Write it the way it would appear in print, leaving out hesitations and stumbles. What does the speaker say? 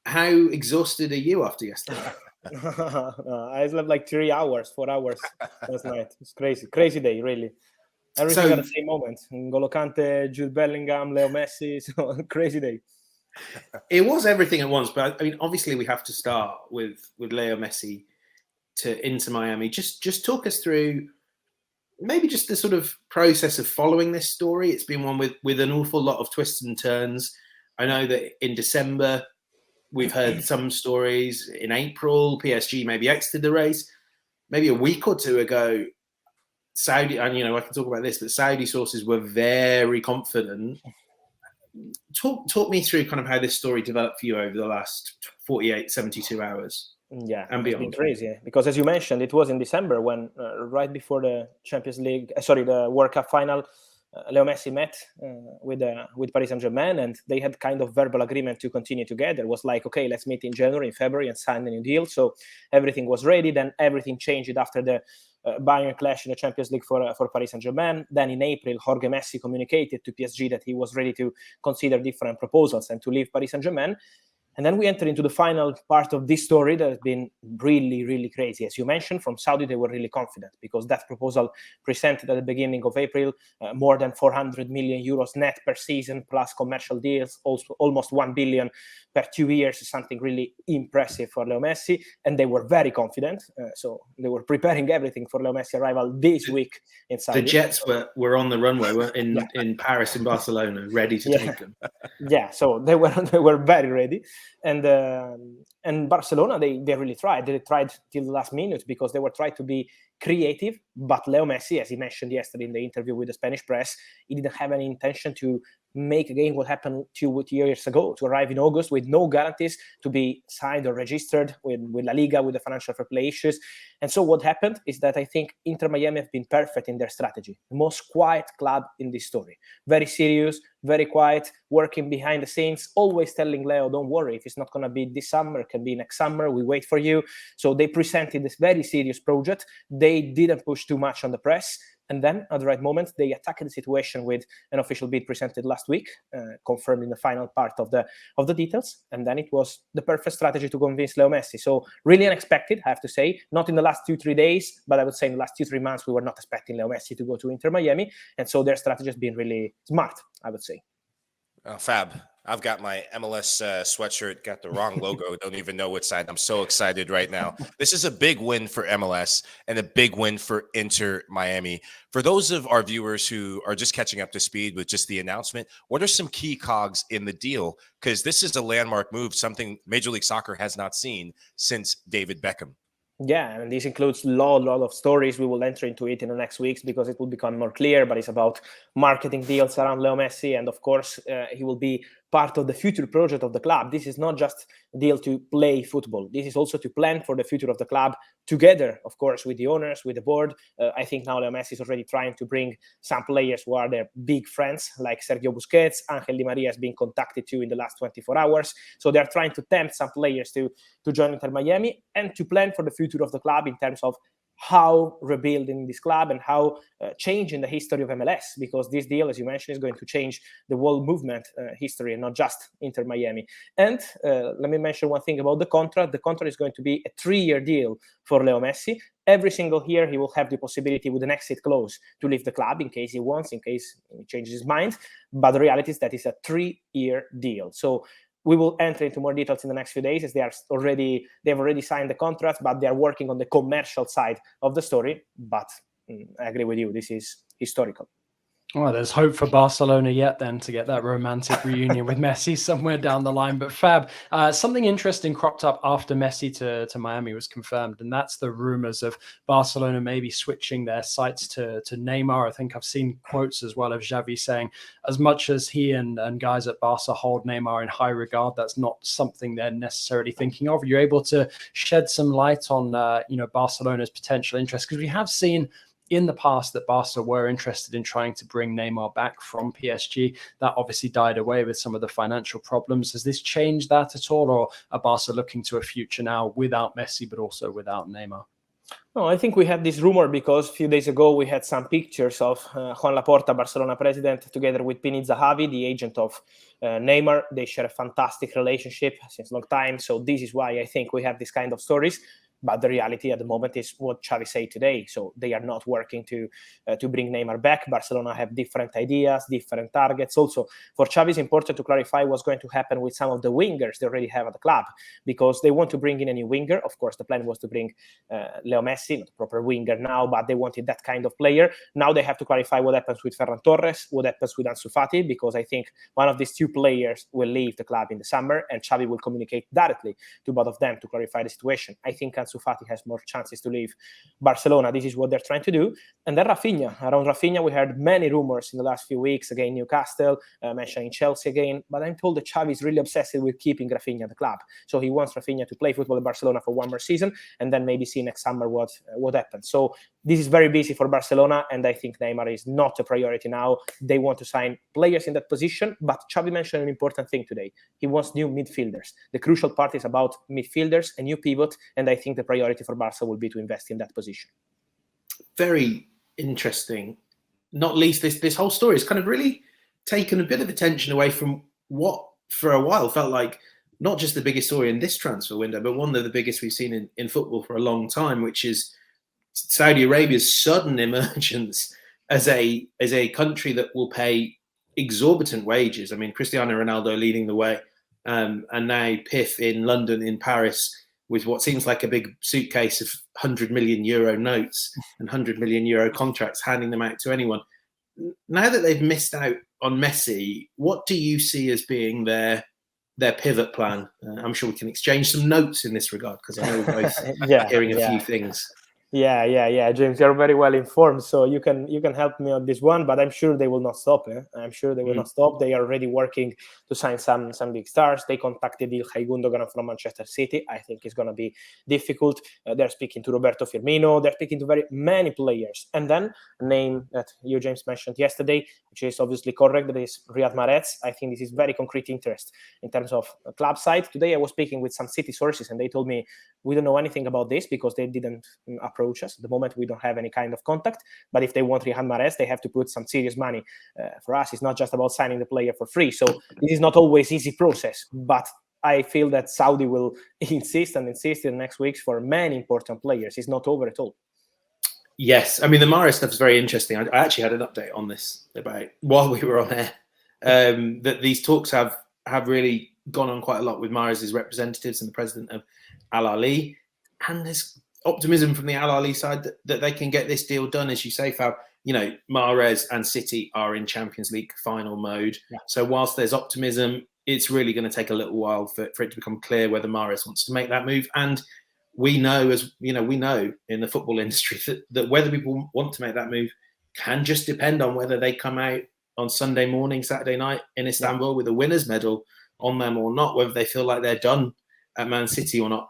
How exhausted are you after yesterday? I slept like 3 hours, 4 hours last night. It's crazy day, really. Everything at the same moment. N'Golo Kante, Jude Bellingham, Leo Messi. So crazy day. It was everything at once, but I mean, obviously, we have to start with Leo Messi to Inter Miami. Just talk us through maybe just the sort of process of following this story. It's been one with an awful lot of twists and turns. I know that in December we've heard some stories. In April, PSG maybe exited the race. Maybe a week or two ago, Saudi, and I can talk about this, but Saudi sources were very confident. Talk me through kind of how this story developed for you over the last 48, 72 hours. Yeah, and beyond. It's been crazy because, as you mentioned, it was in December when, right before the Champions League, the World Cup final, Leo Messi met with Paris Saint-Germain, and they had kind of verbal agreement to continue together. It was like, okay, let's meet in January, in February, and sign a new deal. So everything was ready. Then everything changed after the Bayern clash in the Champions League for Paris Saint-Germain. Then in April, Jorge Messi communicated to PSG that he was ready to consider different proposals and to leave Paris Saint-Germain. And then we enter into the final part of this story that has been really, really crazy. As you mentioned, from Saudi, they were really confident because that proposal presented at the beginning of April, more than 400 million euros net per season, plus commercial deals, also almost 1 billion per 2 years, something really impressive for Leo Messi. And they were very confident. So they were preparing everything for Leo Messi arrival this week in Saudi. The Jets were on the runway in Paris and Barcelona, ready to take them. Yeah, so they were very ready. And Barcelona, they really tried. They tried till the last minute because they were trying to be creative. But Leo Messi, as he mentioned yesterday in the interview with the Spanish press, he didn't have any intention to make again what happened 2 years ago, to arrive in August with no guarantees to be signed or registered with La Liga, with the financial fair play issues. And so what happened is that I think Inter Miami have been perfect in their strategy. The most quiet club in this story. Very serious, very quiet, working behind the scenes, always telling Leo, don't worry, if it's not going to be this summer, it can be next summer, we wait for you. So they presented this very serious project. They didn't push too much on the press. And then at the right moment, they attacked the situation with an official bid presented last week, confirmed in the final part of the details. And then it was the perfect strategy to convince Leo Messi. So really unexpected, I have to say. Not in the last 2-3 days, but I would say in the last 2-3 months, we were not expecting Leo Messi to go to Inter Miami. And so their strategy has been really smart, I would say. Fab. I've got my MLS sweatshirt, got the wrong logo, don't even know which side. I'm so excited right now. This is a big win for MLS and a big win for Inter Miami. For those of our viewers who are just catching up to speed with just the announcement, what are some key cogs in the deal? Because this is a landmark move, something Major League Soccer has not seen since David Beckham. Yeah, and this includes a lot of stories. We will enter into it in the next weeks because it will become more clear, but it's about marketing deals around Leo Messi. And of course, he will be part of the future project of the club. This is not just a deal to play football. This is also to plan for the future of the club together, of course, with the owners, with the board. I think now Leo Messi is already trying to bring some players who are their big friends, like Sergio Busquets. Angel Di Maria has been contacted to in the last 24 hours. So they're trying to tempt some players to join Inter Miami and to plan for the future of the club in terms of how rebuilding this club and how changing the history of MLS, because this deal, as you mentioned, is going to change the whole movement history and not just Inter Miami. And let me mention one thing about the contract. The contract is going to be a 3-year deal for Leo Messi. Every single year, he will have the possibility with an exit clause to leave the club in case he wants, in case he changes his mind. But the reality is that it's a 3-year deal. So we will enter into more details in the next few days as they've already signed the contract, but they are working on the commercial side of the story. But I agree with you, this is historical. Well, there's hope for Barcelona yet then to get that romantic reunion with Messi somewhere down the line. But Fab, something interesting cropped up after Messi to Miami was confirmed, and that's the rumors of Barcelona maybe switching their sights to Neymar. I think I've seen quotes as well of Xavi saying, as much as he and guys at Barca hold Neymar in high regard, that's not something they're necessarily thinking of. Are you able to shed some light on Barcelona's potential interest? Because we have seen in the past that Barca were interested in trying to bring Neymar back from PSG. That obviously died away with some of the financial problems. Has this changed that at all, or are Barca looking to a future now without Messi, but also without Neymar? No, I think we had this rumor because a few days ago we had some pictures of Juan Laporta, Barcelona president, together with Pini Zahavi, the agent of Neymar. They share a fantastic relationship since a long time. So this is why I think we have this kind of stories. But the reality at the moment is what Xavi said today. So they are not working to bring Neymar back. Barcelona have different ideas, different targets. Also, for Xavi, it's important to clarify what's going to happen with some of the wingers they already have at the club, because they want to bring in a new winger. Of course, the plan was to bring Leo Messi, not a proper winger now, but they wanted that kind of player. Now they have to clarify what happens with Ferran Torres, what happens with Ansu Fati, because I think one of these two players will leave the club in the summer, and Xavi will communicate directly to both of them to clarify the situation. I think Ansu Fati has more chances to leave Barcelona. This is what they're trying to do. And then Rafinha. Around Rafinha, we heard many rumors in the last few weeks. Again, Newcastle, mentioning Chelsea again. But I'm told that Xavi is really obsessed with keeping Rafinha at the club. So he wants Rafinha to play football in Barcelona for one more season, and then maybe see next summer what happens. So this is very busy for Barcelona, and I think Neymar is not a priority now. They want to sign players in that position, but Xavi mentioned an important thing today. He wants new midfielders. The crucial part is about midfielders, a new pivot, and I think the priority for Barca will be to invest in that position. Very interesting. Not least, this whole story has kind of really taken a bit of attention away from what, for a while, felt like not just the biggest story in this transfer window, but one of the biggest we've seen in football for a long time, which is Saudi Arabia's sudden emergence as a country that will pay exorbitant wages. I mean, Cristiano Ronaldo leading the way, and now Piff in London, in Paris, with what seems like a big suitcase of 100 million euro notes and 100 million euro contracts, handing them out to anyone. Now that they've missed out on Messi, what do you see as being their pivot plan? I'm sure we can exchange some notes in this regard, because I know we're both hearing a few things. Yeah, James, you're very well informed, so you can help me on this one. But I'm sure they will not stop. I'm sure they will not stop. They are already working to sign some big stars. They contacted Ilkay Gundogan from Manchester City. I think it's going to be difficult. They're speaking to Roberto Firmino. They're speaking to very many players. And then a name that you, James, mentioned yesterday, which is obviously correct, that is Riyad Mahrez. I think this is very concrete interest in terms of club side. Today I was speaking with some City sources, and they told me we don't know anything about this because they didn't approach us. At the moment, we don't have any kind of contact. But if they want Riyad Mahrez, they have to put some serious money. For us, it's not just about signing the player for free. So this is not always easy process. But I feel that Saudi will insist in the next weeks for many important players. It's not over at all. Yes, I mean, the Mahrez stuff is very interesting. I actually had an update on this about while we were on air, that these talks have really gone on quite a lot with Mahrez's representatives and the president of Al Ahly, and there's optimism from the Al Ahly side that they can get this deal done. As you say, Fab, you know, Mahrez and City are in Champions League final mode. Yeah. So whilst there's optimism, it's really going to take a little while for it to become clear whether Mahrez wants to make that move. And we know, as you know, we know in the football industry that whether people want to make that move can just depend on whether they come out on Sunday morning, Saturday night in Istanbul with a winner's medal on them or not, whether they feel like they're done at Man City or not.